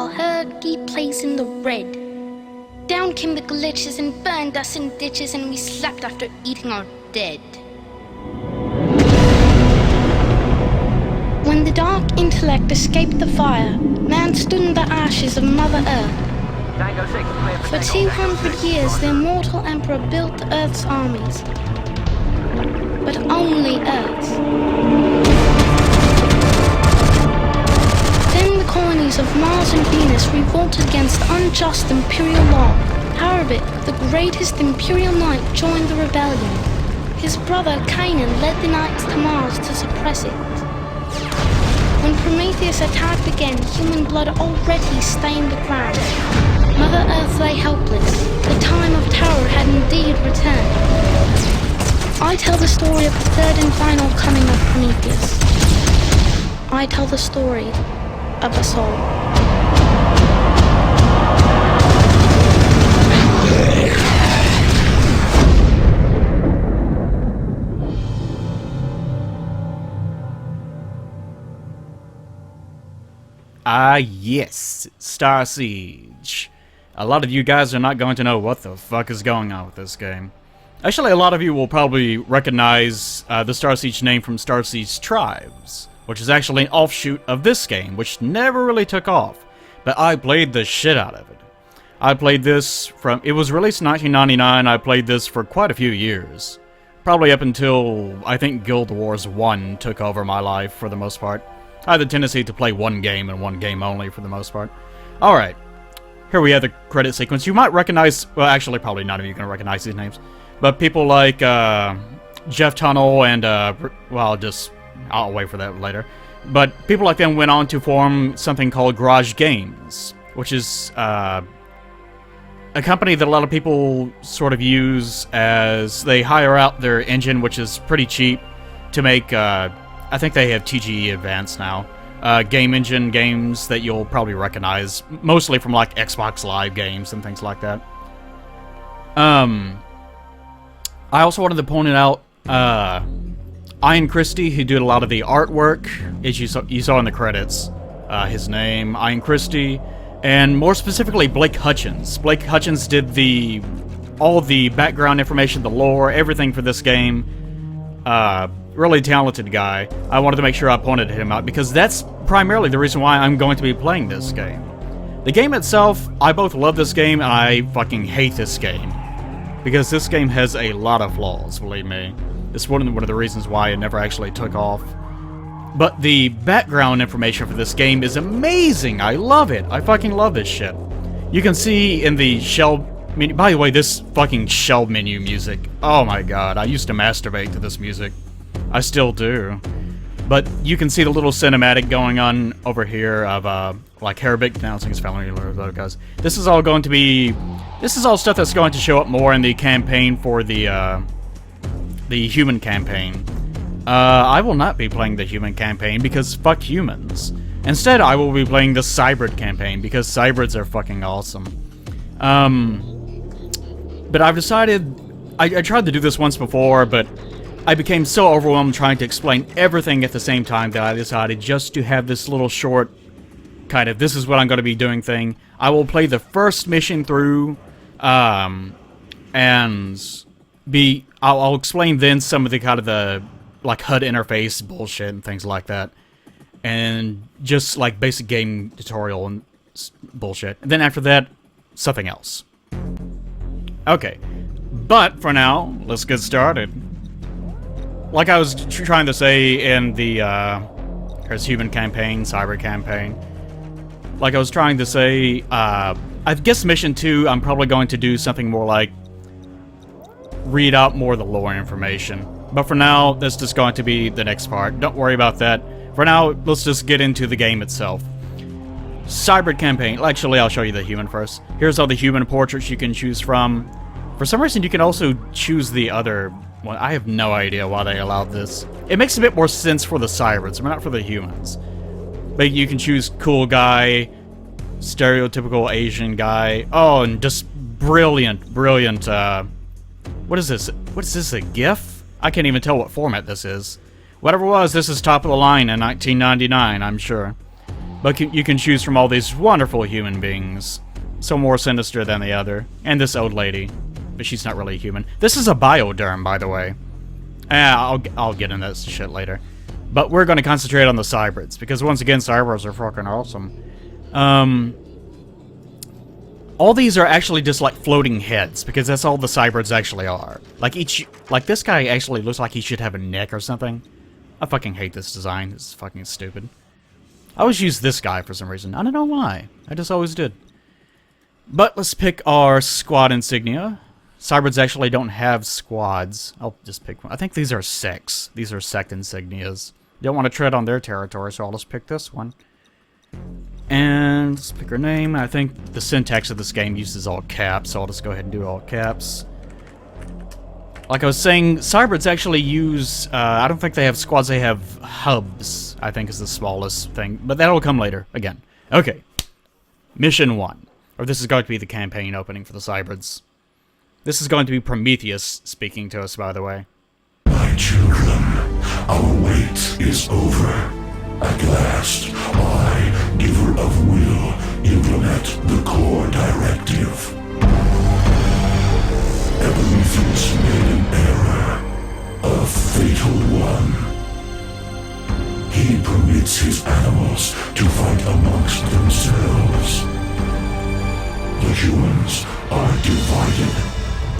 heard he plays in the red. Down came the glitches and burned us in ditches, and we slept after eating our dead. When the dark intellect escaped the fire, man stood in the ashes of Mother Earth. For 200 years, the immortal emperor built the Earth's armies. But only Earth's. Then the colonies of Mars and Venus revolted against unjust imperial law. Cybrid, the greatest imperial knight, joined the rebellion. His brother Canaan led the knights to Mars to suppress it. When Prometheus' attack began, human blood already stained the ground. Mother Earth lay helpless. The time of terror had indeed returned. I tell the story of the third and final coming of Prometheus. I tell the story of a soul. Yes, Starsiege. A lot of you guys are not going to know what the fuck is going on with this game. Actually, a lot of you will probably recognize the Starsiege name from Starsiege Tribes, which is actually an offshoot of this game, which never really took off, but I played the shit out of it. I played this from, it was released in 1999, I played this for quite a few years. Probably up until, I think Guild Wars 1 took over my life for the most part. I had the tendency to play one game and one game only for the most part. Alright, here we have the credit sequence. You might recognize, well actually probably none of you can recognize these names, but people like Jeff Tunnell and, well I'll wait for that later. But people like them went on to form something called Garage Games, which is a company that a lot of people sort of use as they hire out their engine, which is pretty cheap, to make, I think they have TGE Advanced now. Game engine games that you'll probably recognize, mostly from like Xbox Live games and things like that. I also wanted to point it out, Ian Christie, who did a lot of the artwork, as you saw in the credits, his name, Ian Christie, and more specifically Blake Hutchins. Blake Hutchins did all the background information, the lore, everything for this game. Really talented guy. I wanted to make sure I pointed him out because that's primarily the reason why I'm going to be playing this game. The game itself, I both love this game and I fucking hate this game. Because this game has a lot of flaws, believe me. It's one of the reasons why it never actually took off. But the background information for this game is amazing! I love it! I fucking love this shit. You can see in the shell menu, by the way, this fucking shell menu music, oh my god, I used to masturbate to this music. I still do. But you can see the little cinematic going on over here of, like, Arabic announcing his family guys. This is all going to be... This is all stuff that's going to show up more in the campaign for the human campaign. I will not be playing the human campaign because fuck humans. Instead, I will be playing the Cybrid campaign because Cybrids are fucking awesome. But I've decided... I tried to do this once before, but I became so overwhelmed trying to explain everything at the same time that I decided just to have this little short, kind of, this is what I'm going to be doing thing. I will play the first mission through, and I'll explain then some of the kind of the, like, HUD interface bullshit and things like that. And just, like, basic game tutorial and bullshit. And then after that, something else. Okay. But, for now, let's get started. Like I was trying to say in the, there's human campaign, cyber campaign. Like I was trying to say, I guess mission 2, I'm probably going to do something more like read out more of the lore information. But for now, that's just going to be the next part. Don't worry about that. For now, let's just get into the game itself. Cybrid campaign. Actually, I'll show you the human first. Here's all the human portraits you can choose from. For some reason, you can also choose the other... Well, I have no idea why they allowed this. It makes a bit more sense for the Cybrids, but not for the humans. But you can choose cool guy, stereotypical Asian guy. Oh, and just brilliant. What is this? What is this, a GIF? I can't even tell what format this is. Whatever it was, this is top of the line in 1999, I'm sure. But you can choose from all these wonderful human beings. Some more sinister than the other. And this old lady. But she's not really human. This is a bioderm, by the way. I'll get into this shit later. But we're going to concentrate on the Cybrids, because once again, Cybrids are fucking awesome. All these are actually just like floating heads, because that's all the Cybrids actually are. Like this guy actually looks like he should have a neck or something. I fucking hate this design. It's fucking stupid. I always use this guy for some reason. I don't know why. I just always did. But let's pick our squad insignia. Cybrids actually don't have squads. I'll just pick one. I think these are sects. These are sect insignias. Don't want to tread on their territory, so I'll just pick this one. And let's pick her name. I think the syntax of this game uses all caps, so I'll just go ahead and do all caps. Like I was saying, Cybrids actually use... I don't think they have squads, they have hubs, I think is the smallest thing. But that'll come later, again. Okay. Mission 1. Or this is going to be the campaign opening for the Cybrids. This is going to be Prometheus speaking to us, by the way. My children, our wait is over. At last, I, giver of will, implement the core directive. Epimetheus made an error, a fatal one. He permits his animals to fight amongst themselves. The humans are divided.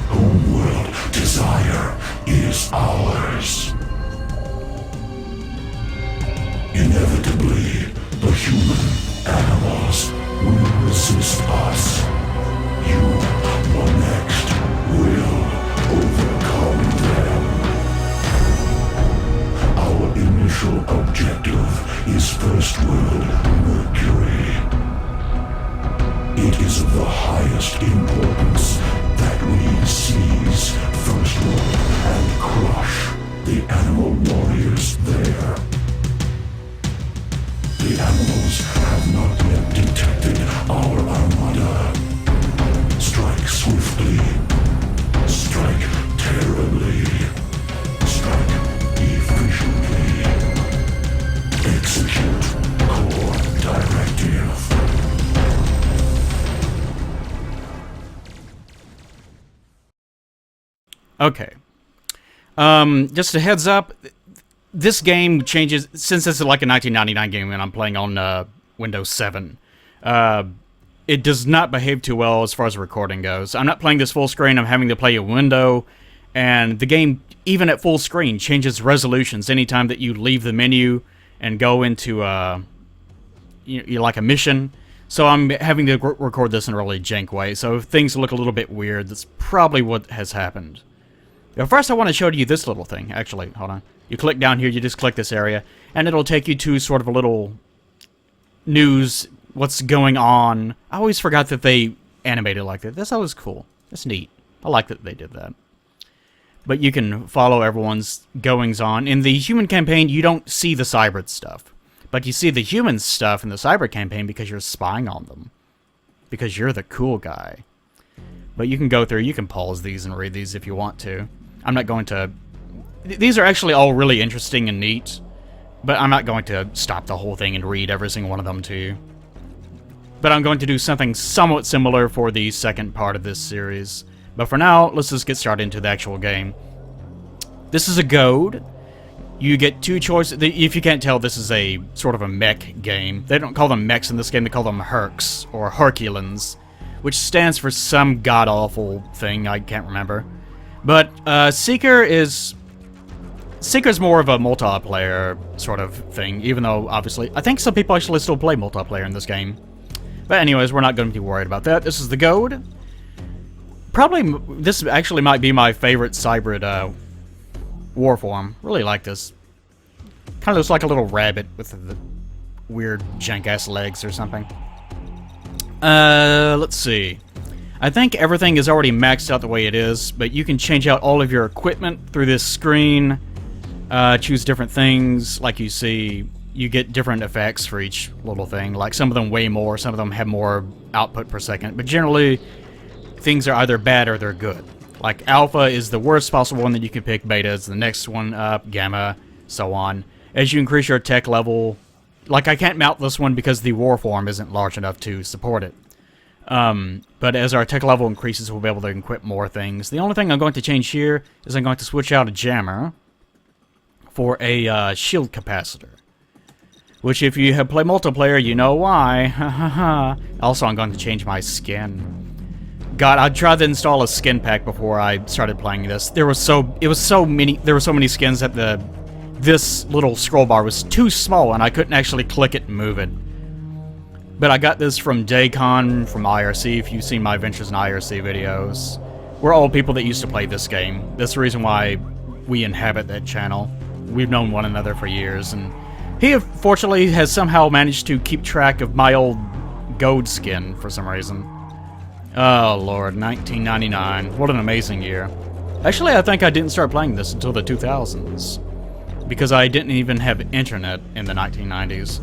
Homeworld desire is ours. Inevitably, the human animals will resist us. You, the next, will overcome them. Our initial objective is First World Mercury. It is of the highest importance that we seize First World and crush the animal warriors there. The animals have not yet detected our armada. Strike swiftly. Strike terribly. Strike efficiently. Execute core directive. Okay. Just a heads up, this game changes, since it's like a 1999 game and I'm playing on Windows 7, it does not behave too well as far as recording goes. I'm not playing this full screen, I'm having to play a window, and the game, even at full screen, changes resolutions anytime that you leave the menu and go into like a mission. So I'm having to record this in a really jank way, so if things look a little bit weird, that's probably what has happened. Now, first I want to show you this little thing. Actually, hold on. You click down here, you just click this area, and it'll take you to sort of a little news, what's going on. I always forgot that they animated like that. That's always cool. That's neat. I like that they did that. But you can follow everyone's goings-on. In the human campaign, you don't see the Cybrid stuff. But you see the human stuff in the Cybrid campaign because you're spying on them. Because you're the cool guy. But you can go through, you can pause these and read these if you want to. I'm not going to... These are actually all really interesting and neat, but I'm not going to stop the whole thing and read every single one of them to you. But I'm going to do something somewhat similar for the second part of this series. But for now, let's just get started into the actual game. This is a goad. You get two choices. If you can't tell, this is a sort of a mech game. They don't call them mechs in this game, they call them Hercs, or Herculans, which stands for some god-awful thing, I can't remember. But Seeker's more of a multiplayer sort of thing, even though, obviously, I think some people actually still play multiplayer in this game. But anyways, we're not going to be worried about that. This is the goad. Probably, this actually might be my favorite Cybrid war form. Really like this. Kind of looks like a little rabbit with the weird jank-ass legs or something. Let's see. I think everything is already maxed out the way it is, but you can change out all of your equipment through this screen. Choose different things. Like you see, you get different effects for each little thing. Like some of them weigh more, some of them have more output per second. But generally, things are either bad or they're good. Like alpha is the worst possible one that you can pick. Beta is the next one up. Gamma, so on. As you increase your tech level, like, I can't mount this one because the war form isn't large enough to support it. But as our tech level increases, we'll be able to equip more things. The only thing I'm going to change here is I'm going to switch out a jammer for a shield capacitor. Which, if you have played multiplayer, you know why. Also, I'm going to change my skin. God, I tried to install a skin pack before I started playing this. There were so many skins that this little scroll bar was too small, and I couldn't actually click it and move it. But I got this from Daycon, from IRC, if you've seen my Adventures in IRC videos. We're all people that used to play this game. That's the reason why we inhabit that channel. We've known one another for years, and he, fortunately, has somehow managed to keep track of my old gold skin for some reason. Oh, Lord, 1999. What an amazing year. Actually, I think I didn't start playing this until the 2000s. Because I didn't even have internet in the 1990s.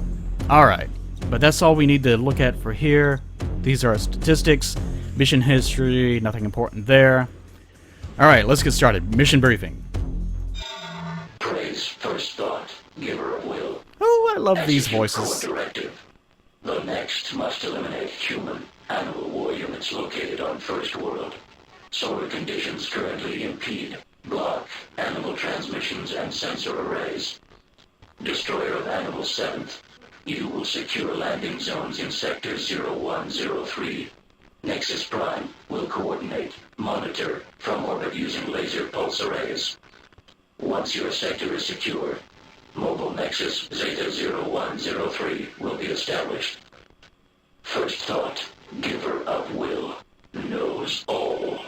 Alright, but that's all we need to look at for here. These are our statistics. Mission history, nothing important there. Alright, let's get started. Mission briefing. Praise first thought, giver of will. Oh, I love these voices. Directive. The next must eliminate human animal war units located on First World. Solar conditions currently impede, block, animal transmissions and sensor arrays. Destroyer of Animal 7th, you will secure landing zones in Sector 0103. Nexus Prime will coordinate, monitor, from orbit using laser pulse arrays. Once your sector is secure, Mobile Nexus Zeta 0103 will be established. First thought, giver of will, knows all.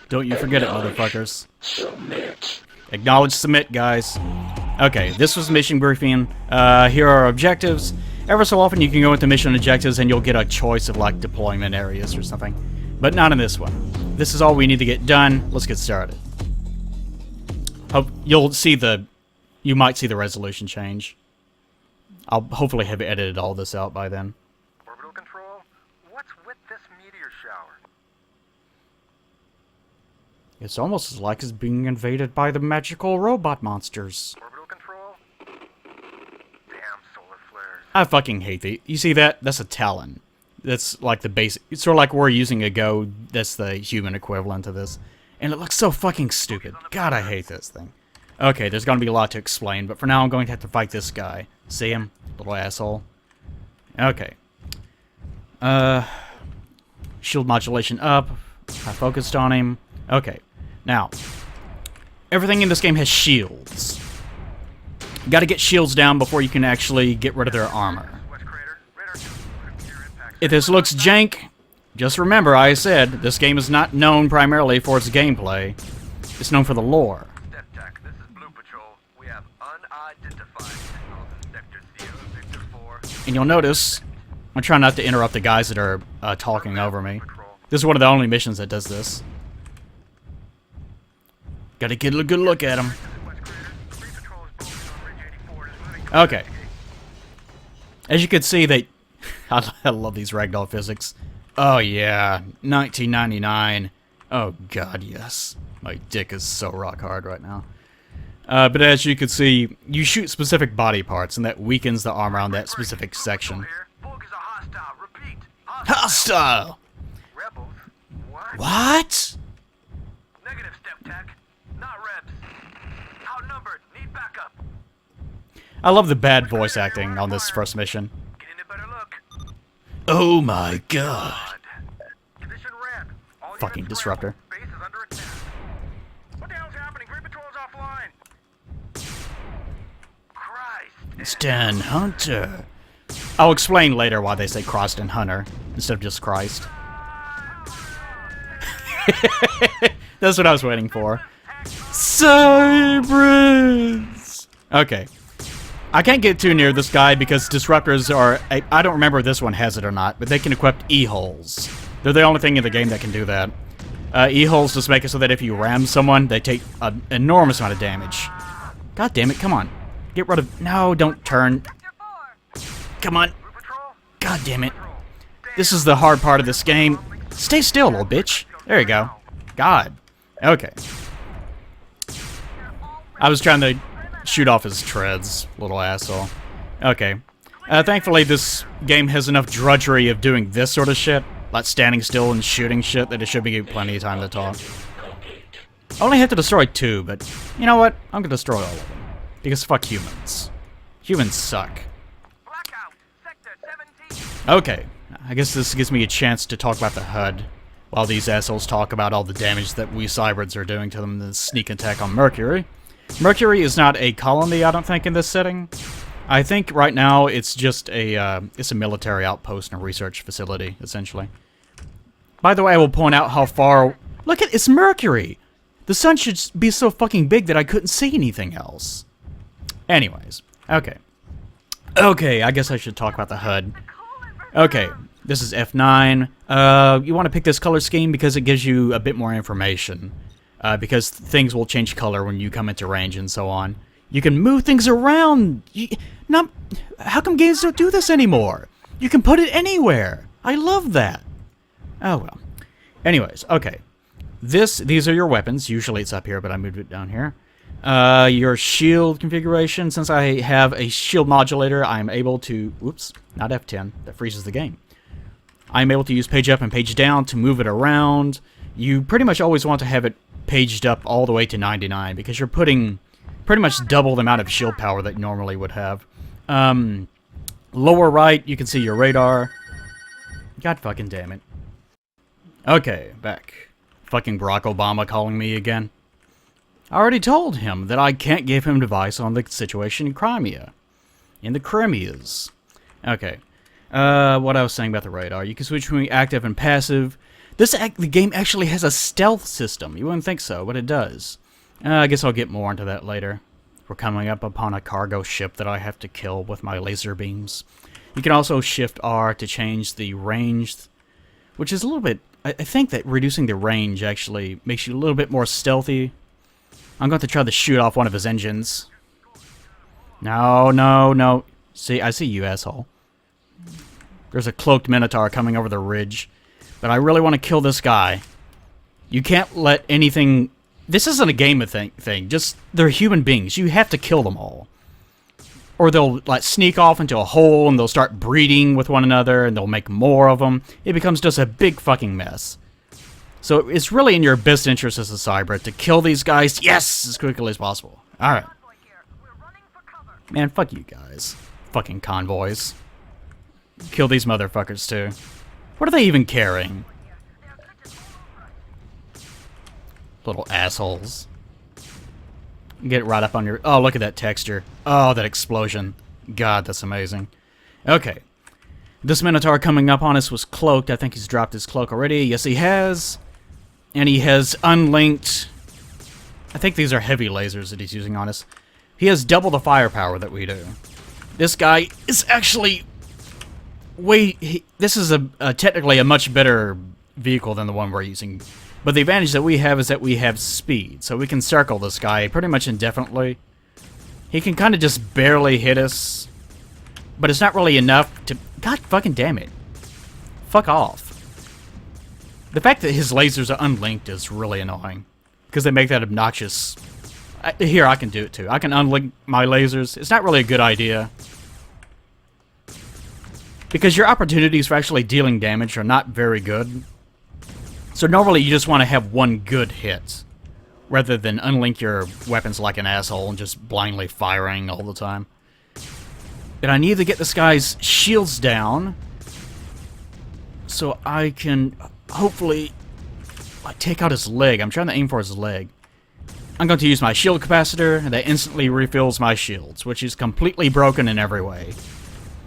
Don't you forget it, motherfuckers. Submit. Acknowledge, submit, guys. Okay, this was mission briefing. Here are our objectives. Ever so often you can go into mission objectives and you'll get a choice of, like, deployment areas or something. But not in this one. This is all we need to get done. Let's get started. Hope you might see the resolution change. I'll hopefully have edited all this out by then. Orbital control, what's with this meteor shower? It's almost as like it's being invaded by the magical robot monsters. Orbital control? Damn solar flares. I fucking hate the. You see that? That's a Talon. That's like the basic. It's sort of like we're using a Go. That's the human equivalent of this. And it looks so fucking stupid. God, I hate this thing. Okay, there's gonna be a lot to explain, but for now I'm going to have to fight this guy. See him? Little asshole. Okay. Shield modulation up. I focused on him. Okay. Now, everything in this game has shields. You gotta get shields down before you can actually get rid of their armor. If this looks jank, just remember I said this game is not known primarily for its gameplay. It's known for the lore. This is Blue Patrol. We have unidentified signals in Sector Sierra Victor 4. And you'll notice, I'm trying not to interrupt the guys that are talking over me. This is one of the only missions that does this. Gotta get a good look at him. Okay. As you can see, I love these ragdoll physics. Oh yeah, 1999. Oh god, yes. My dick is so rock hard right now. But as you can see, you shoot specific body parts, and that weakens the armor on that specific section. Hostile! Rebels? What? What? Negative, Step Tech. Not Rebs. Outnumbered. Need backup. I love the bad voice acting on this first mission. Getting a better look. Oh my god. Position red. All Fucking units disruptor. Base is under attack. What the hell's happening? Great Patrol's offline. Christ. Stan Hunter. I'll explain later why they say Christ and Hunter instead of just Christ. That's what I was waiting for. Cybrid! Okay. I can't get too near this guy because disruptors are... I don't remember if this one has it or not, but they can equip E-holes. They're the only thing in the game that can do that. E-holes just make it so that if you ram someone, they take an enormous amount of damage. God damn it, come on. Get rid of... No, don't turn. Come on. God damn it. This is the hard part of this game. Stay still, little bitch. There you go. God. Okay. I was trying to shoot off his treads, little asshole. Okay. Thankfully, this game has enough drudgery of doing this sort of shit, like standing still and shooting shit, that it should be plenty of time to talk. I only have to destroy 2, but you know what? I'm gonna destroy all of them. Because fuck humans. Humans suck. Blackout, Sector 17. Okay, I guess this gives me a chance to talk about the HUD, while these assholes talk about all the damage that we Cybrids are doing to them in the sneak attack on Mercury. Mercury is not a colony, I don't think, in this setting. I think right now it's just it's a military outpost and a research facility, essentially. By the way, I will point out how far... Look at it's Mercury! The sun should be so fucking big that I couldn't see anything else. Anyways, okay. Okay, I guess I should talk about the HUD. Okay, this is F9. You want to pick this color scheme because it gives you a bit more information. Because things will change color when you come into range and so on. You can move things around. How come games don't do this anymore? You can put it anywhere. I love that. Oh well. Anyways, okay. These are your weapons. Usually it's up here, but I moved it down here. Your shield configuration. Since I have a shield modulator, I'm able to... Oops, not F10. That freezes the game. I'm able to use page up and page down to move it around. You pretty much always want to have it paged up all the way to 99 because you're putting pretty much double the amount of shield power that you normally would have. Lower right, you can see your radar. God fucking damn it. Okay, back. Fucking Barack Obama calling me again. I already told him that I can't give him advice on the situation in Crimea. In the Crimeas. Okay. What I was saying about the radar. You can switch between active and passive. The game actually has a stealth system. You wouldn't think so, but it does. I guess I'll get more into that later. We're coming up upon a cargo ship that I have to kill with my laser beams. You can also shift R to change the range, which is a little bit... I think that reducing the range actually makes you a little bit more stealthy. I'm going to try to shoot off one of his engines. No, no, no. See, I see you, asshole. There's a cloaked Minotaur coming over the ridge. But I really want to kill this guy. You can't let anything... This isn't a game thing. Just, they're human beings. You have to kill them all. Or they'll like sneak off into a hole and they'll start breeding with one another and they'll make more of them. It becomes just a big fucking mess. So it's really in your best interest as a Cybrid to kill these guys, yes, as quickly as possible. Alright. Man, fuck you guys. Fucking convoys. Kill these motherfuckers too. What are they even carrying? Little assholes. Get it right up on your... Oh, look at that texture. Oh, that explosion. God, that's amazing. Okay. This Minotaur coming up on us was cloaked. I think he's dropped his cloak already. Yes, he has. And he has unlinked... I think these are heavy lasers that he's using on us. He has double the firepower that we do. This guy is actually... This is technically a much better vehicle than the one we're using. But the advantage that we have is that we have speed. So we can circle this guy pretty much indefinitely. He can kind of just barely hit us. But it's not really enough to... God fucking damn it. Fuck off. The fact that his lasers are unlinked is really annoying. Because they make that obnoxious... Here, I can do it too. I can unlink my lasers. It's not really a good idea. Because your opportunities for actually dealing damage are not very good. So normally you just want to have one good hit. Rather than unlink your weapons like an asshole and just blindly firing all the time. But I need to get this guy's shields down. So I can hopefully take out his leg. I'm trying to aim for his leg. I'm going to use my shield capacitor, and that instantly refills my shields, which is completely broken in every way.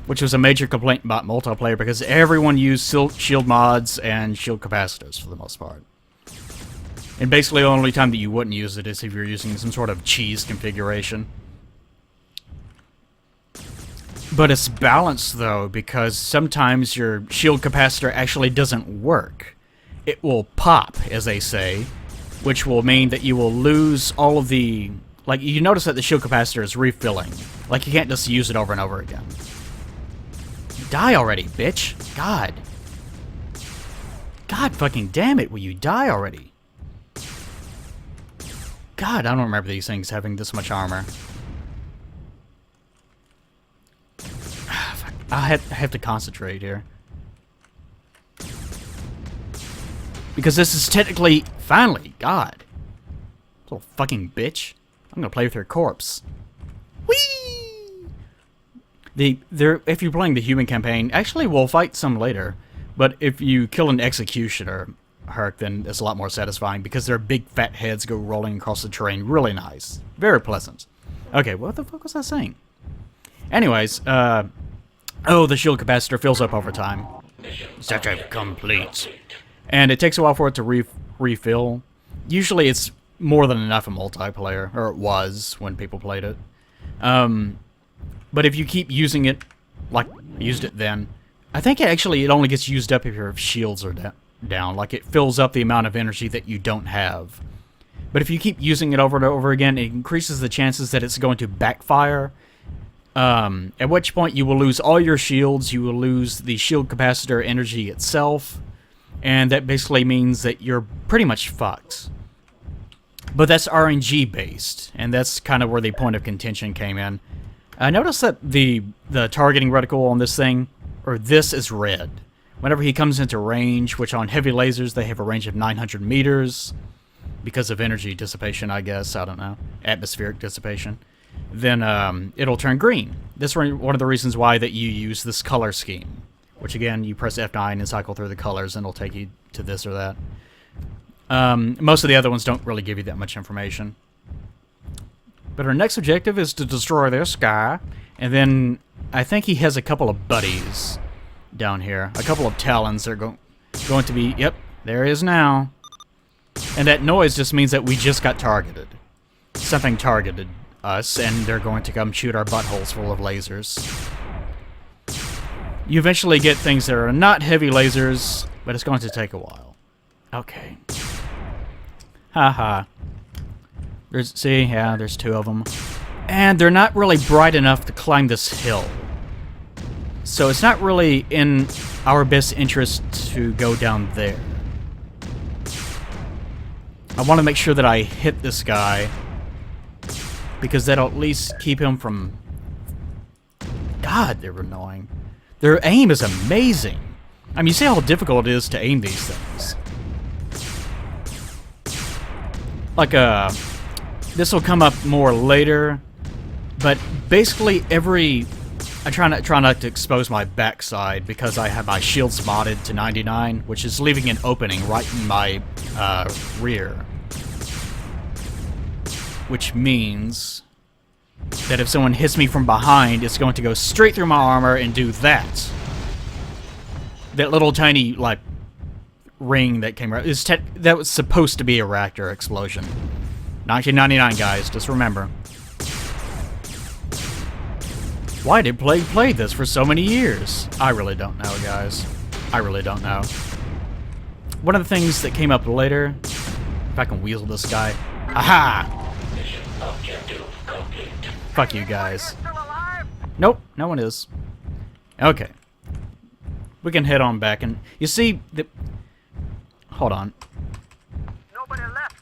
Which was a major complaint about multiplayer, because everyone used shield mods and shield capacitors for the most part. And basically the only time that you wouldn't use it is if you're using some sort of cheese configuration. But it's balanced though, because sometimes your shield capacitor actually doesn't work. It will pop, as they say, which will mean that you will lose all of the... Like, you notice that the shield capacitor is refilling. Like, you can't just use it over and over again. Die already, bitch. God. God fucking damn it, will you die already? God, I don't remember these things having this much armor. Ah, fuck. have to concentrate here. Because this is technically... Finally, God. Little fucking bitch. I'm gonna play with her corpse. Whee! If you're playing the human campaign, actually we'll fight some later, but if you kill an executioner, Herc, then it's a lot more satisfying because their big fat heads go rolling across the terrain. Really nice. Very pleasant. Okay, what the fuck was I saying? Anyways, oh, the shield capacitor fills up over time. Such a complete. And it takes a while for it to refill. Usually it's more than enough in multiplayer, or it was when people played it. But if you keep using it, like I used it then, I think it only gets used up if your shields are down. Like it fills up the amount of energy that you don't have. But if you keep using it over and over again, it increases the chances that it's going to backfire. At which point you will lose all your shields, you will lose the shield capacitor energy itself, and that basically means that you're pretty much fucked. But that's RNG based, and that's kind of where the point of contention came in. I noticed that the targeting reticle on this thing, or this, is red. Whenever he comes into range, which on heavy lasers they have a range of 900 meters, because of energy dissipation, I guess, I don't know, atmospheric dissipation, then it'll turn green. This is one of the reasons why that you use this color scheme, which again, you press F9 and cycle through the colors and it'll take you to this or that. Most of the other ones don't really give you that much information. But our next objective is to destroy this guy, and then I think he has a couple of buddies down here. A couple of talons that are going to be... Yep, there he is now. And that noise just means that we just got targeted. Something targeted us, and they're going to come shoot our buttholes full of lasers. You eventually get things that are not heavy lasers, but it's going to take a while. Okay. Haha. See, yeah, there's two of them. And they're not really bright enough to climb this hill. So it's not really in our best interest to go down there. I want to make sure that I hit this guy, because that'll at least keep him from... God, they're annoying. Their aim is amazing. I mean, you see how difficult it is to aim these things. Like, this will come up more later, but basically I try not to expose my backside because I have my shields modded to 99, which is leaving an opening right in my rear. Which means that if someone hits me from behind, it's going to go straight through my armor and do that. That little tiny, like, ring that came out. That was supposed to be a reactor explosion. 1999, guys, just remember. Why did Plague play this for so many years? I really don't know, guys. I really don't know. One of the things that came up later, if I can weasel this guy. Aha! Mission objective complete. Fuck you guys. Nope, no one is. Okay. We can head on back, and you see the... Hold on. Nobody left.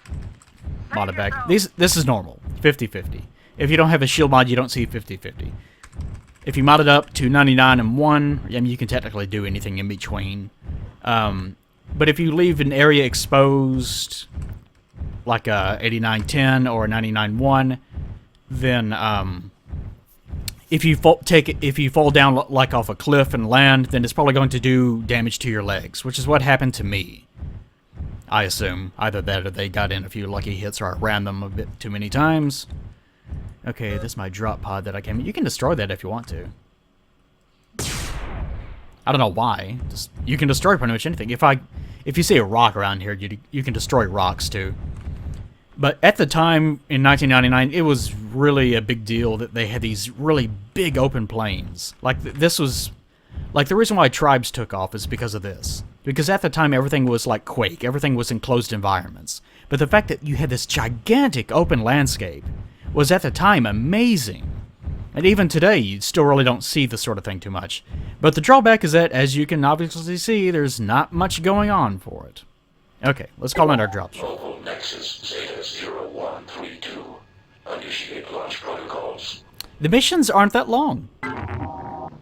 Modded back. This is normal. 50-50. If you don't have a shield mod, you don't see 50-50. If you mod it up to 99 and 1, I mean, you can technically do anything in between. But if you leave an area exposed, like a 89-10 or a 99-1, then if you fall down like off a cliff and land, then it's probably going to do damage to your legs, which is what happened to me. I assume. Either that or they got in a few lucky hits or I ran them a bit too many times. Okay, this is my drop pod that I came... You can destroy that if you want to. I don't know why. You can destroy pretty much anything. If you see a rock around here, you can destroy rocks too. But at the time, in 1999, it was really a big deal that they had these really big open plains. Like, this was... Like, the reason why tribes took off is because of this. Because at the time, everything was like Quake. Everything was enclosed environments. But the fact that you had this gigantic open landscape was at the time amazing. And even today, you still really don't see this sort of thing too much. But the drawback is that, as you can obviously see, there's not much going on for it. Okay, let's call in our drop ship. Local Nexus Zeta 0132. Initiate launch protocols. The missions aren't that long.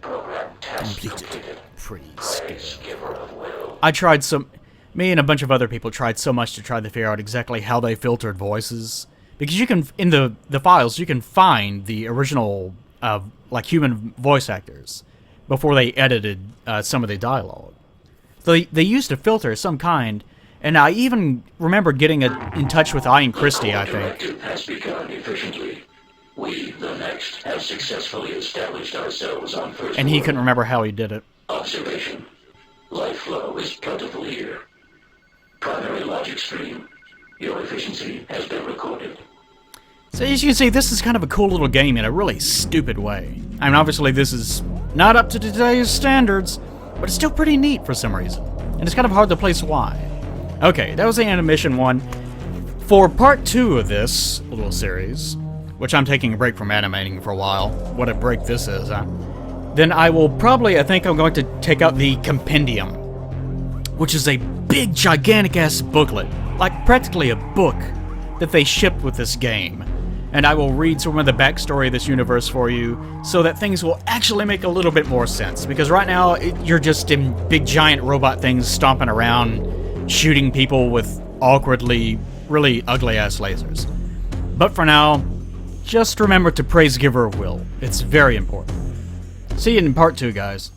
Program task. completed. Pretty Praise scale. giver of will. I tried some... Me and a bunch of other people tried so much to try to figure out exactly how they filtered voices. Because you can... In the files, you can find the original, like, human voice actors before they edited some of the dialogue. So they used a filter of some kind, and I even remember getting in touch with Ian Christie, I think. Directive has begun efficiently. We, the next, have successfully established ourselves on first And he world. couldn't remember how he did it. Observation. Life flow is plentiful here. Primary logic stream. Your efficiency has been recorded. So as you can see, this is kind of a cool little game in a really stupid way. I mean, obviously this is not up to today's standards, but it's still pretty neat for some reason. And it's kind of hard to place why. Okay, that was the animation one. For part 2 of this little series, which I'm taking a break from animating for a while, what a break this is, huh? Then I will probably, I think I'm going to take out the compendium, which is a big, gigantic-ass booklet, like practically a book, that they shipped with this game. And I will read some of the backstory of this universe for you, so that things will actually make a little bit more sense. Because right now, you're just in big, giant robot things stomping around, shooting people with awkwardly, really ugly-ass lasers. But for now, just remember to praise Giver of Will. It's very important. See you in part 2, guys.